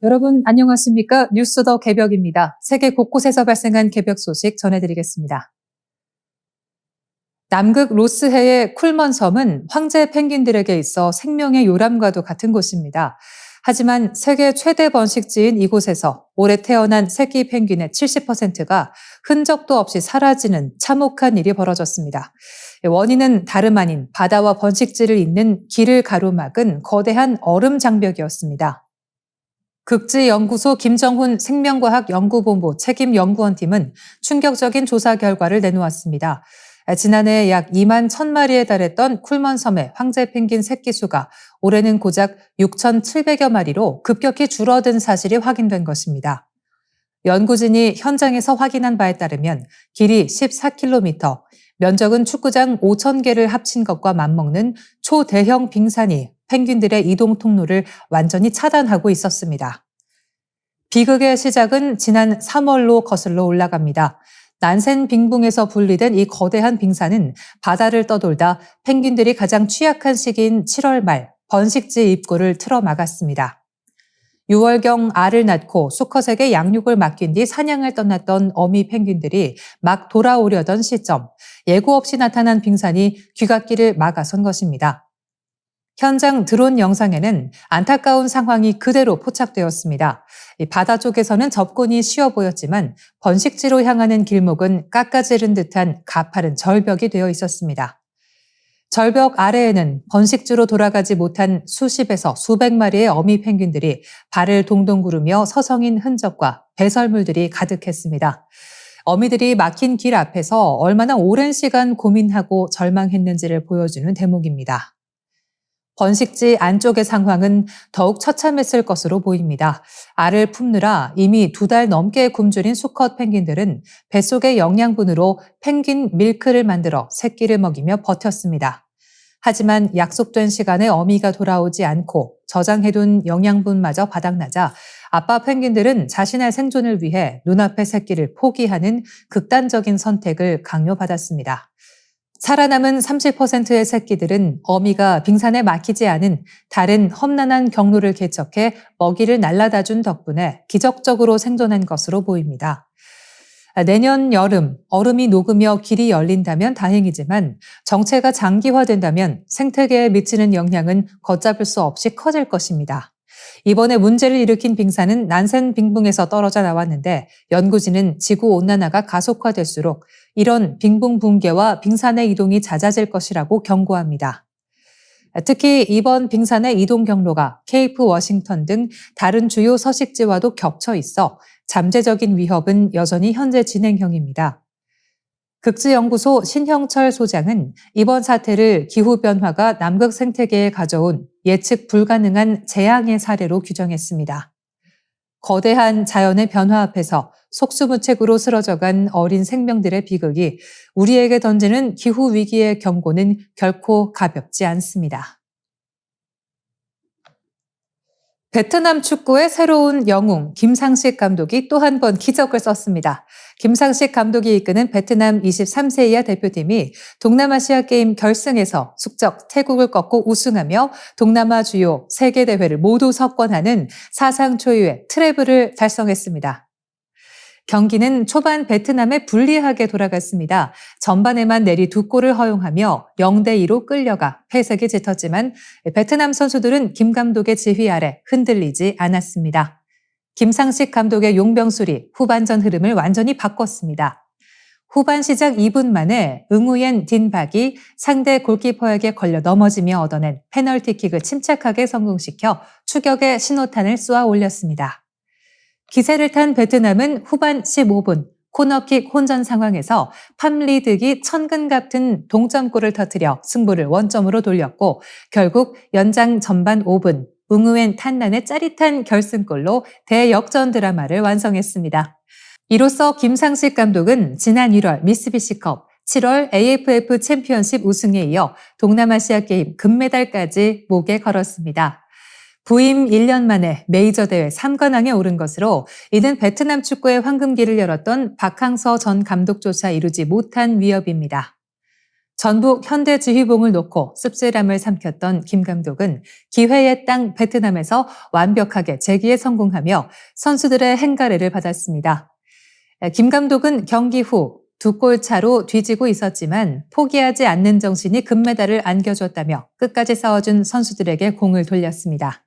여러분 안녕하십니까? 뉴스 더 개벽입니다. 세계 곳곳에서 발생한 개벽 소식 전해드리겠습니다. 남극 로스해의 쿨먼 섬은 황제 펭귄들에게 있어 생명의 요람과도 같은 곳입니다. 하지만 세계 최대 번식지인 이곳에서 올해 태어난 새끼 펭귄의 70%가 흔적도 없이 사라지는 참혹한 일이 벌어졌습니다. 원인은 다름 아닌 바다와 번식지를 잇는 길을 가로막은 거대한 얼음 장벽이었습니다. 극지연구소 김정훈 생명과학연구본부 책임연구원팀은 충격적인 조사 결과를 내놓았습니다. 지난해 약 2만 1,000마리에 달했던 쿨먼섬의 황제 펭귄 새끼 수가 올해는 고작 6,700여 마리로 급격히 줄어든 사실이 확인된 것입니다. 연구진이 현장에서 확인한 바에 따르면 길이 14km, 면적은 축구장 5,000개를 합친 것과 맞먹는 초대형 빙산이 펭귄들의 이동 통로를 완전히 차단하고 있었습니다. 비극의 시작은 지난 3월로 거슬러 올라갑니다. 난센 빙붕에서 분리된 이 거대한 빙산은 바다를 떠돌다 펭귄들이 가장 취약한 시기인 7월 말 번식지 입구를 틀어막았습니다. 6월경 알을 낳고 수컷에게 양육을 맡긴 뒤 사냥을 떠났던 어미 펭귄들이 막 돌아오려던 시점, 예고 없이 나타난 빙산이 귀갓길을 막아선 것입니다. 현장 드론 영상에는 안타까운 상황이 그대로 포착되었습니다. 바다 쪽에서는 접근이 쉬워 보였지만 번식지로 향하는 길목은 깎아지른 듯한 가파른 절벽이 되어 있었습니다. 절벽 아래에는 번식지로 돌아가지 못한 수십에서 수백 마리의 어미 펭귄들이 발을 동동 구르며 서성인 흔적과 배설물들이 가득했습니다. 어미들이 막힌 길 앞에서 얼마나 오랜 시간 고민하고 절망했는지를 보여주는 대목입니다. 번식지 안쪽의 상황은 더욱 처참했을 것으로 보입니다. 알을 품느라 이미 2달 넘게 굶주린 수컷 펭귄들은 뱃속의 영양분으로 펭귄 밀크를 만들어 새끼를 먹이며 버텼습니다. 하지만 약속된 시간에 어미가 돌아오지 않고 저장해둔 영양분마저 바닥나자 아빠 펭귄들은 자신의 생존을 위해 눈앞의 새끼를 포기하는 극단적인 선택을 강요받았습니다. 살아남은 30%의 새끼들은 어미가 빙산에 막히지 않은 다른 험난한 경로를 개척해 먹이를 날라다 준 덕분에 기적적으로 생존한 것으로 보입니다. 내년 여름 얼음이 녹으며 길이 열린다면 다행이지만 정체가 장기화된다면 생태계에 미치는 영향은 걷잡을 수 없이 커질 것입니다. 이번에 문제를 일으킨 빙산은 난센 빙붕에서 떨어져 나왔는데 연구진은 지구온난화가 가속화될수록 이런 빙붕 붕괴와 빙산의 이동이 잦아질 것이라고 경고합니다. 특히 이번 빙산의 이동 경로가 케이프 워싱턴 등 다른 주요 서식지와도 겹쳐 있어 잠재적인 위협은 여전히 현재 진행형입니다. 극지연구소 신형철 소장은 이번 사태를 기후변화가 남극 생태계에 가져온 예측 불가능한 재앙의 사례로 규정했습니다. 거대한 자연의 변화 앞에서 속수무책으로 쓰러져간 어린 생명들의 비극이 우리에게 던지는 기후 위기의 경고는 결코 가볍지 않습니다. 베트남 축구의 새로운 영웅 김상식 감독이 또 한 번 기적을 썼습니다. 김상식 감독이 이끄는 베트남 23세 이하 대표팀이 동남아시아 게임 결승에서 숙적 태국을 꺾고 우승하며 동남아 주요 세계 대회를 모두 석권하는 사상 초유의 트래블을 달성했습니다. 경기는 초반 베트남에 불리하게 돌아갔습니다. 전반에만 내리 2골을 허용하며 0대2로 끌려가 패색이 짙었지만 베트남 선수들은 김 감독의 지휘 아래 흔들리지 않았습니다. 김상식 감독의 용병술이 후반전 흐름을 완전히 바꿨습니다. 후반 시작 2분 만에 응우옌 딘박이 상대 골키퍼에게 걸려 넘어지며 얻어낸 페널티킥을 침착하게 성공시켜 추격의 신호탄을 쏘아 올렸습니다. 기세를 탄 베트남은 후반 15분 코너킥 혼전 상황에서 팜리득이 천근 같은 동점골을 터뜨려 승부를 원점으로 돌렸고 결국 연장 전반 5분 응우엔 탄난의 짜릿한 결승골로 대역전 드라마를 완성했습니다. 이로써 김상식 감독은 지난 1월 미쓰비시컵, 7월 AFF 챔피언십 우승에 이어 동남아시아 게임 금메달까지 목에 걸었습니다. 부임 1년 만에 메이저 대회 3관왕에 오른 것으로 이는 베트남 축구의 황금기를 열었던 박항서 전 감독조차 이루지 못한 위협입니다. 전북 현대지휘봉을 놓고 씁쓸함을 삼켰던 김 감독은 기회의 땅 베트남에서 완벽하게 재기에 성공하며 선수들의 행가래를 받았습니다. 김 감독은 경기 후 2골 차로 뒤지고 있었지만 포기하지 않는 정신이 금메달을 안겨줬다며 끝까지 싸워준 선수들에게 공을 돌렸습니다.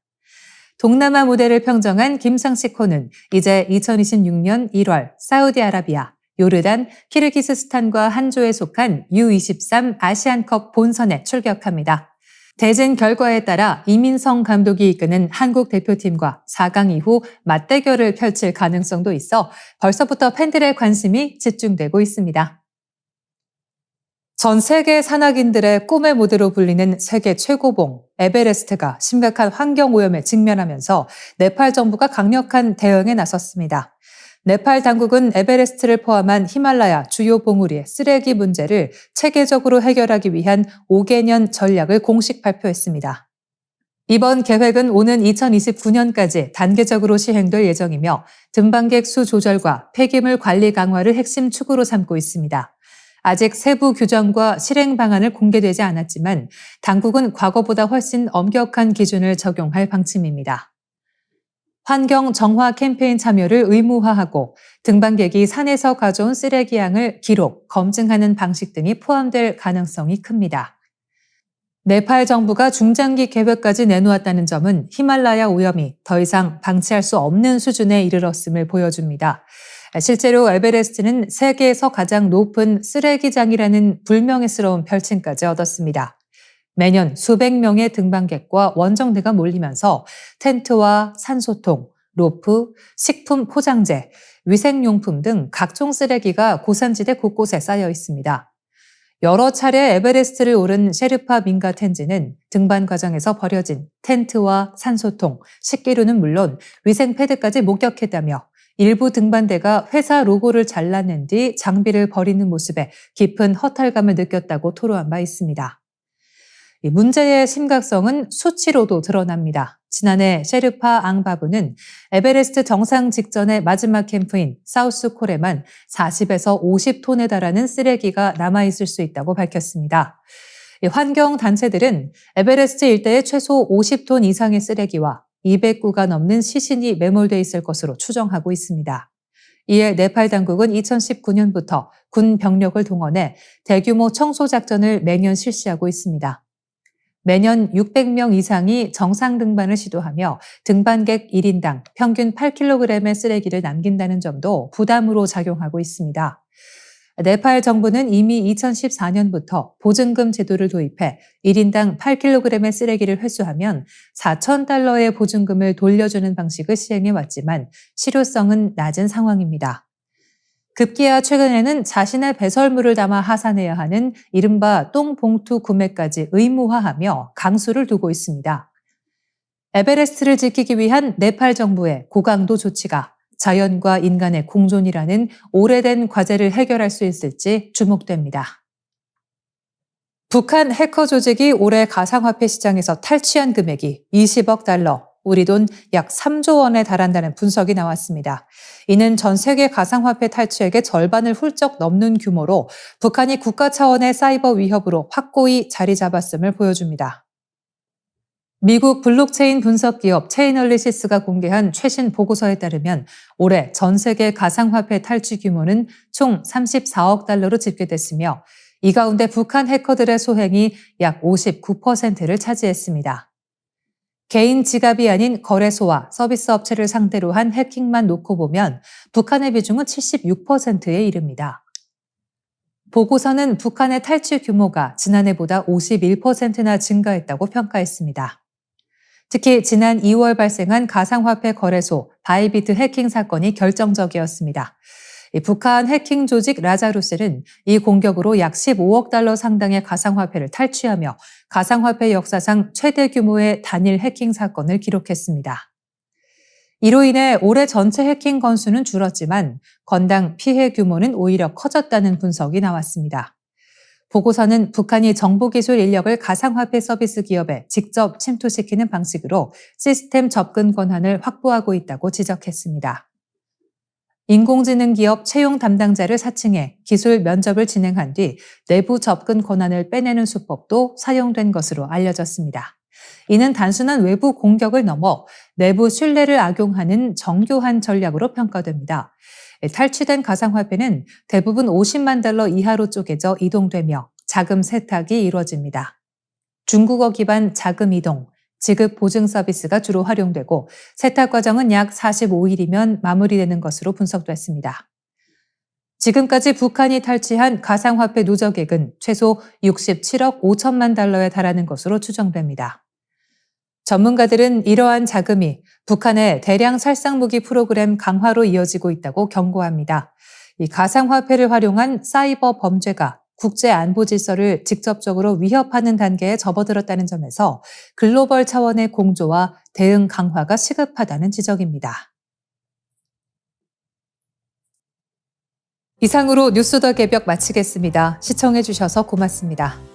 동남아 무대를 평정한 김상식 호는 이제 2026년 1월 사우디아라비아, 요르단, 키르기스스탄과 한 조에 속한 U23 아시안컵 본선에 출격합니다. 대진 결과에 따라 이민성 감독이 이끄는 한국 대표팀과 4강 이후 맞대결을 펼칠 가능성도 있어 벌써부터 팬들의 관심이 집중되고 있습니다. 전 세계 산악인들의 꿈의 무대로 불리는 세계 최고봉 에베레스트가 심각한 환경오염에 직면하면서 네팔 정부가 강력한 대응에 나섰습니다. 네팔 당국은 에베레스트를 포함한 히말라야 주요 봉우리의 쓰레기 문제를 체계적으로 해결하기 위한 5개년 전략을 공식 발표했습니다. 이번 계획은 오는 2029년까지 단계적으로 시행될 예정이며 등반객 수 조절과 폐기물 관리 강화를 핵심 축으로 삼고 있습니다. 아직 세부 규정과 실행 방안을 공개되지 않았지만 당국은 과거보다 훨씬 엄격한 기준을 적용할 방침입니다. 환경 정화 캠페인 참여를 의무화하고 등반객이 산에서 가져온 쓰레기 양을 기록, 검증하는 방식 등이 포함될 가능성이 큽니다. 네팔 정부가 중장기 계획까지 내놓았다는 점은 히말라야 오염이 더 이상 방치할 수 없는 수준에 이르렀음을 보여줍니다. 실제로 에베레스트는 세계에서 가장 높은 쓰레기장이라는 불명예스러운 별칭까지 얻었습니다. 매년 수백 명의 등반객과 원정대가 몰리면서 텐트와 산소통, 로프, 식품 포장재, 위생용품 등 각종 쓰레기가 고산지대 곳곳에 쌓여 있습니다. 여러 차례 에베레스트를 오른 셰르파 민가 텐지는 등반 과정에서 버려진 텐트와 산소통, 식기류는 물론 위생 패드까지 목격했다며 일부 등반대가 회사 로고를 잘라낸 뒤 장비를 버리는 모습에 깊은 허탈감을 느꼈다고 토로한 바 있습니다. 이 문제의 심각성은 수치로도 드러납니다. 지난해 셰르파 앙바부는 에베레스트 정상 직전의 마지막 캠프인 사우스콜에만 40에서 50톤에 달하는 쓰레기가 남아있을 수 있다고 밝혔습니다. 환경단체들은 에베레스트 일대에 최소 50톤 이상의 쓰레기와 200구가 넘는 시신이 매몰돼 있을 것으로 추정하고 있습니다. 이에 네팔 당국은 2019년부터 군 병력을 동원해 대규모 청소 작전을 매년 실시하고 있습니다. 매년 600명 이상이 정상 등반을 시도하며 등반객 1인당 평균 8kg의 쓰레기를 남긴다는 점도 부담으로 작용하고 있습니다. 네팔 정부는 이미 2014년부터 보증금 제도를 도입해 1인당 8kg의 쓰레기를 회수하면 $4,000의 보증금을 돌려주는 방식을 시행해왔지만 실효성은 낮은 상황입니다. 급기야 최근에는 자신의 배설물을 담아 하산해야 하는 이른바 똥봉투 구매까지 의무화하며 강수를 두고 있습니다. 에베레스트를 지키기 위한 네팔 정부의 고강도 조치가 자연과 인간의 공존이라는 오래된 과제를 해결할 수 있을지 주목됩니다. 북한 해커 조직이 올해 가상화폐 시장에서 탈취한 금액이 20억 달러, 우리 돈 약 3조 원에 달한다는 분석이 나왔습니다. 이는 전 세계 가상화폐 탈취액의 절반을 훌쩍 넘는 규모로 북한이 국가 차원의 사이버 위협으로 확고히 자리 잡았음을 보여줍니다. 미국 블록체인 분석 기업 체이널리시스가 공개한 최신 보고서에 따르면 올해 전 세계 가상화폐 탈취 규모는 총 34억 달러로 집계됐으며 이 가운데 북한 해커들의 소행이 약 59%를 차지했습니다. 개인 지갑이 아닌 거래소와 서비스 업체를 상대로 한 해킹만 놓고 보면 북한의 비중은 76%에 이릅니다. 보고서는 북한의 탈취 규모가 지난해보다 51%나 증가했다고 평가했습니다. 특히 지난 2월 발생한 가상화폐 거래소 바이비트 해킹 사건이 결정적이었습니다. 북한 해킹 조직 라자루스는 이 공격으로 약 15억 달러 상당의 가상화폐를 탈취하며 가상화폐 역사상 최대 규모의 단일 해킹 사건을 기록했습니다. 이로 인해 올해 전체 해킹 건수는 줄었지만 건당 피해 규모는 오히려 커졌다는 분석이 나왔습니다. 보고서는 북한이 정보기술 인력을 가상화폐 서비스 기업에 직접 침투시키는 방식으로 시스템 접근 권한을 확보하고 있다고 지적했습니다. 인공지능 기업 채용 담당자를 사칭해 기술 면접을 진행한 뒤 내부 접근 권한을 빼내는 수법도 사용된 것으로 알려졌습니다. 이는 단순한 외부 공격을 넘어 내부 신뢰를 악용하는 정교한 전략으로 평가됩니다. 탈취된 가상화폐는 대부분 50만 달러 이하로 쪼개져 이동되며 자금 세탁이 이루어집니다. 중국어 기반 자금 이동, 지급 보증 서비스가 주로 활용되고 세탁 과정은 약 45일이면 마무리되는 것으로 분석됐습니다. 지금까지 북한이 탈취한 가상화폐 누적액은 최소 67억 5천만 달러에 달하는 것으로 추정됩니다. 전문가들은 이러한 자금이 북한의 대량 살상무기 프로그램 강화로 이어지고 있다고 경고합니다. 이 가상화폐를 활용한 사이버 범죄가 국제 안보 질서를 직접적으로 위협하는 단계에 접어들었다는 점에서 글로벌 차원의 공조와 대응 강화가 시급하다는 지적입니다. 이상으로 뉴스 더 개벽 마치겠습니다. 시청해주셔서 고맙습니다.